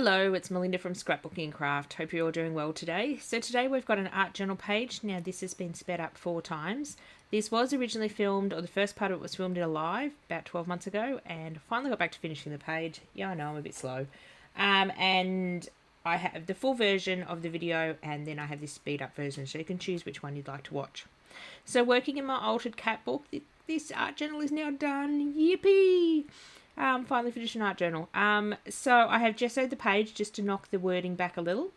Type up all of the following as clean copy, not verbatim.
Hello, it's Melinda from Scrapbookingncraft. Hope you're all doing well today. So today we've got an art journal page. Now this has been sped up 4 times. This was originally filmed, or the first part of it was filmed in a live about 12 months ago, and finally got back to finishing the page. Yeah, I know, I'm a bit slow. And I have the full version of the video, and then I have this speed up version, so you can choose which one you'd like to watch. So working in my altered cat book, this art journal is now done. Yippee! Finally finished an art journal. So I have gessoed the page just to knock the wording back a little.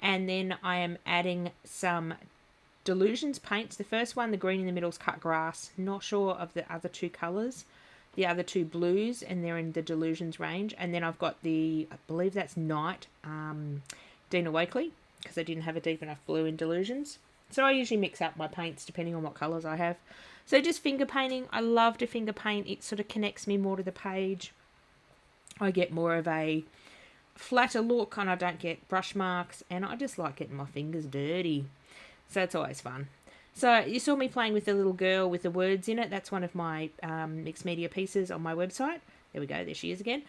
And then I am adding some Delusions paints. The first one, the green in the middle, is cut grass. Not sure of the other two colours. The other two blues, and they're in the Delusions range. And then I've got I believe that's Night, Dina Wakley, because I didn't have a deep enough blue in Delusions. So I usually mix up my paints depending on what colours I have. So just finger painting. I love to finger paint. It sort of connects me more to the page. I get more of a flatter look and I don't get brush marks. And I just like getting my fingers dirty. So it's always fun. So you saw me playing with the little girl with the words in it. That's one of my mixed media pieces on my website. There we go. There she is again.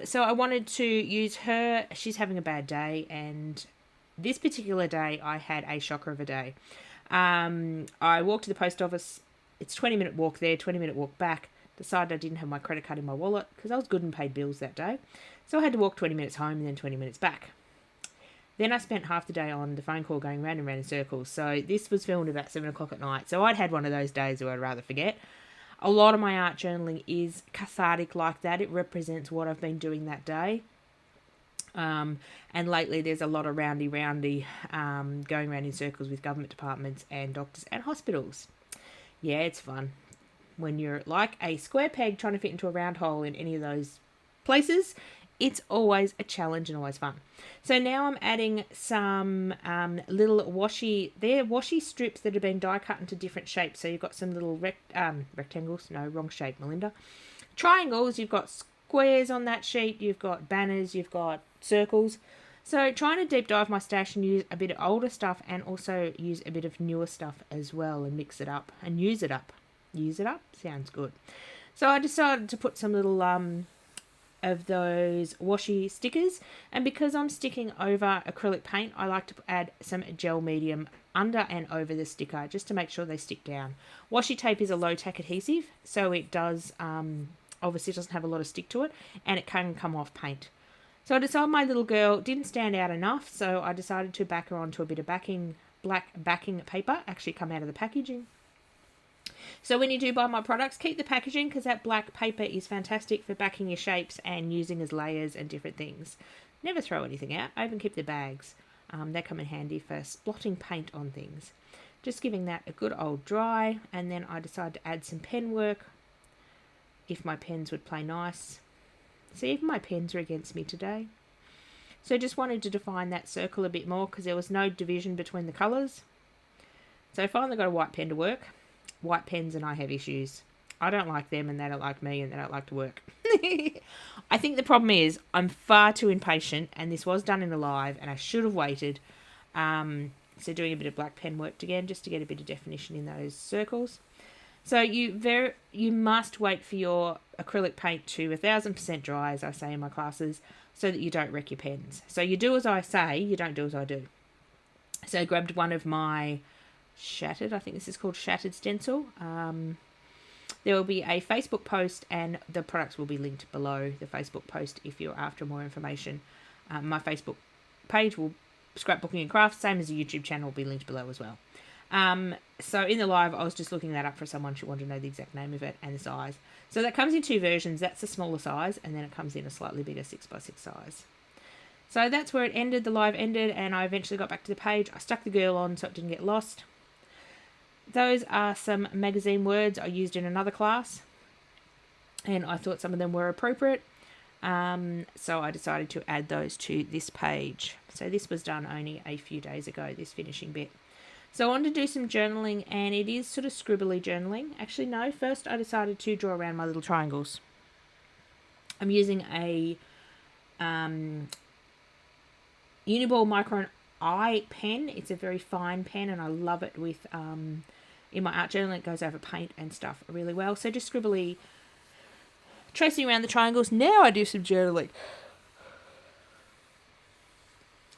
So I wanted to use her. She's having a bad day. And this particular day I had a shocker of a day. I walked to the post office. It's a 20-minute walk there, 20-minute walk back. Decided I didn't have my credit card in my wallet because I was good and paid bills that day. So I had to walk 20 minutes home and then 20 minutes back. Then I spent half the day on the phone call going round and round in circles. So this was filmed about 7 o'clock at night. So I'd had one of those days where I'd rather forget. A lot of my art journaling is cathartic like that. It represents what I've been doing that day. And lately there's a lot of roundy going around in circles with government departments and doctors and hospitals. Yeah, it's fun. When you're like a square peg trying to fit into a round hole in any of those places, it's always a challenge and always fun. So now I'm adding some little washi. They're washi strips that have been die cut into different shapes. So you've got some little rectangles. No, wrong shape, Melinda. Triangles. You've got squares on that sheet. You've got banners. You've got circles. So trying to deep dive my stash and use a bit of older stuff and also use a bit of newer stuff as well and mix it up and use it up. Use it up? Sounds good. So I decided to put some little of those washi stickers, and because I'm sticking over acrylic paint, I like to add some gel medium under and over the sticker just to make sure they stick down. Washi tape is a low tack adhesive, so it does obviously doesn't have a lot of stick to it, and it can come off paint. So I decided my little girl didn't stand out enough, so I decided to back her onto a bit of black backing paper, actually come out of the packaging. So when you do buy my products, keep the packaging because that black paper is fantastic for backing your shapes and using as layers and different things. Never throw anything out. I even keep the bags. They come in handy for splotting paint on things. Just giving that a good old dry, and then I decided to add some pen work if my pens would play nice. See, even my pens are against me today. So just wanted to define that circle a bit more because there was no division between the colours. So I finally got a white pen to work. White pens and I have issues. I don't like them and they don't like me and they don't like to work. I think the problem is I'm far too impatient, and this was done in a live and I should have waited. So doing a bit of black pen work again just to get a bit of definition in those circles. So you must wait for your acrylic paint to 1000% dry, as I say in my classes, so that you don't wreck your pens. So you do as I say, you don't do as I do. So I grabbed one of my Shattered, I think this is called Shattered Stencil. There will be a Facebook post and the products will be linked below the Facebook post if you're after more information. My Facebook page will Scrapbooking and Craft, same as the YouTube channel, will be linked below as well. So in the live, I was just looking that up for someone who wanted to know the exact name of it and the size. So that comes in 2 versions. That's the smaller size, and then it comes in a slightly bigger 6x6 size. So that's where it ended. The live ended, and I eventually got back to the page. I stuck the girl on so it didn't get lost. Those are some magazine words I used in another class, and I thought some of them were appropriate. So I decided to add those to this page. So this was done only a few days ago, this finishing bit. So I wanted to do some journaling, and it is sort of scribbly journaling. Actually, no, first I decided to draw around my little triangles. I'm using a Uniball Micron I pen. It's a very fine pen, and I love it with in my art journal. It goes over paint and stuff really well. So just scribbly tracing around the triangles. Now I do some journaling.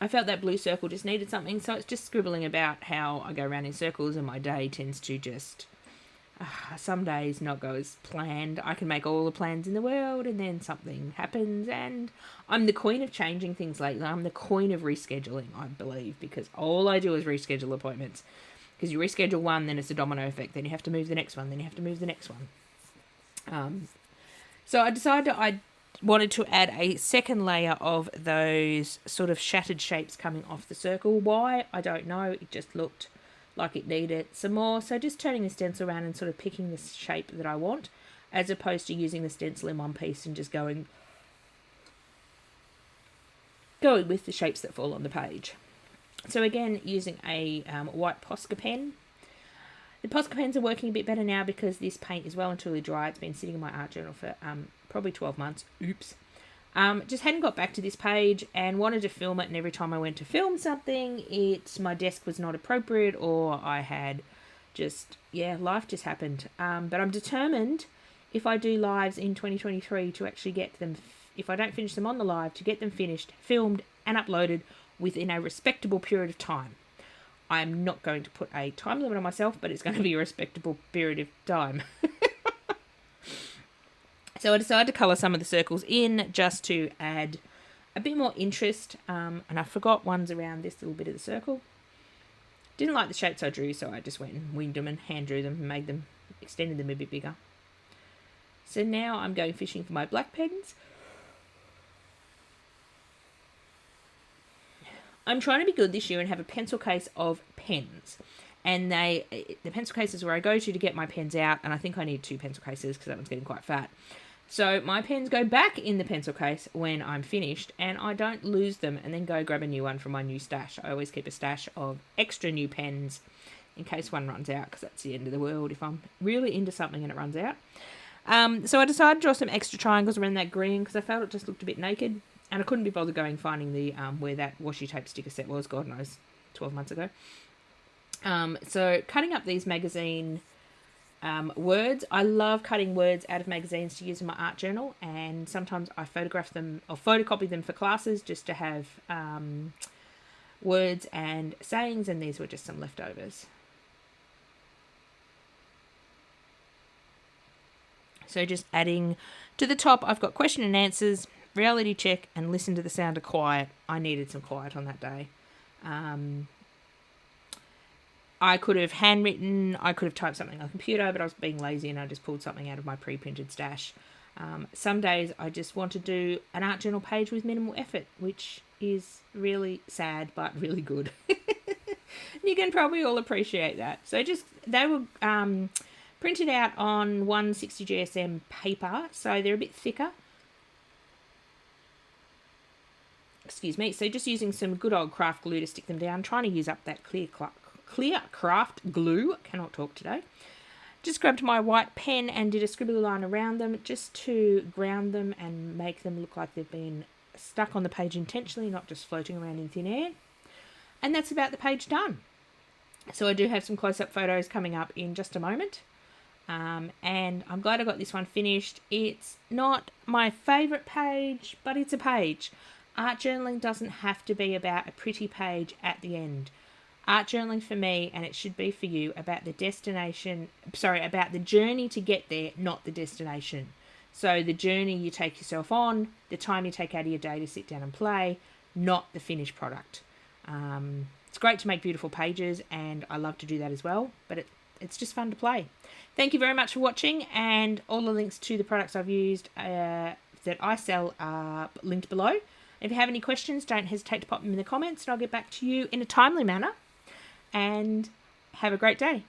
I felt that blue circle just needed something, so it's just scribbling about how I go around in circles and my day tends to just some days not go as planned. I can make all the plans in the world and then something happens, and I'm the queen of changing things lately. I'm the queen of rescheduling, I believe, because all I do is reschedule appointments. Because you reschedule one, then it's a domino effect. Then you have to move the next one. Then you have to move the next one. So I decided I wanted to add a second layer of those sort of shattered shapes coming off the circle. Why? I don't know. It just looked like it needed some more. So just turning the stencil around and sort of picking the shape that I want, as opposed to using the stencil in one piece and just going with the shapes that fall on the page. So again, using a white Posca pen. The Posca pens are working a bit better now because this paint is well and truly dry. It's been sitting in my art journal for probably 12 months. Oops. Just hadn't got back to this page and wanted to film it, and every time I went to film something, my desk was not appropriate, or I had life just happened. But I'm determined, if I do lives in 2023, to actually get them, if I don't finish them on the live, to get them finished, filmed and uploaded within a respectable period of time. I'm not going to put a time limit on myself, but it's going to be a respectable period of time. So I decided to colour some of the circles in just to add a bit more interest. And I forgot ones around this little bit of the circle. Didn't like the shapes I drew, so I just went and winged them and hand drew them and extended them a bit bigger. So now I'm going fishing for my black pens. I'm trying to be good this year and have a pencil case of pens. And the pencil cases where I go to get my pens out, and I think I need 2 pencil cases because that one's getting quite fat. So my pens go back in the pencil case when I'm finished, and I don't lose them and then go grab a new one from my new stash. I always keep a stash of extra new pens in case one runs out, because that's the end of the world if I'm really into something and it runs out. So I decided to draw some extra triangles around that green because I felt it just looked a bit naked. And I couldn't be bothered finding the where that washi tape sticker set was, God knows, 12 months ago. So cutting up these magazine words. I love cutting words out of magazines to use in my art journal, and sometimes I photograph them or photocopy them for classes just to have words and sayings, and these were just some leftovers. So just adding to the top, I've got question and answers, reality check, and listen to the sound of quiet. I needed some quiet on that day. I could have handwritten, I could have typed something on the computer, but I was being lazy and I just pulled something out of my pre-printed stash. Some days I just want to do an art journal page with minimal effort, which is really sad but really good. You can probably all appreciate that. So they were printed out on 160 GSM paper, so they're a bit thicker. Excuse me. So just using some good old craft glue to stick them down, trying to use up that clear craft glue. Cannot talk today. Just grabbed my white pen and did a scribbly line around them just to ground them and make them look like they've been stuck on the page intentionally, not just floating around in thin air. And that's about the page done. So I do have some close-up photos coming up in just a moment. And I'm glad I got this one finished. It's not my favourite page, but it's a page. Art journaling doesn't have to be about a pretty page at the end. Art journaling for me, and it should be for you, about the journey to get there, not the destination. So the journey you take yourself on, the time you take out of your day to sit down and play, not the finished product. It's great to make beautiful pages, and I love to do that as well, but it's just fun to play. Thank you very much for watching, and all the links to the products I've used that I sell are linked below. If you have any questions, don't hesitate to pop them in the comments, and I'll get back to you in a timely manner. And have a great day.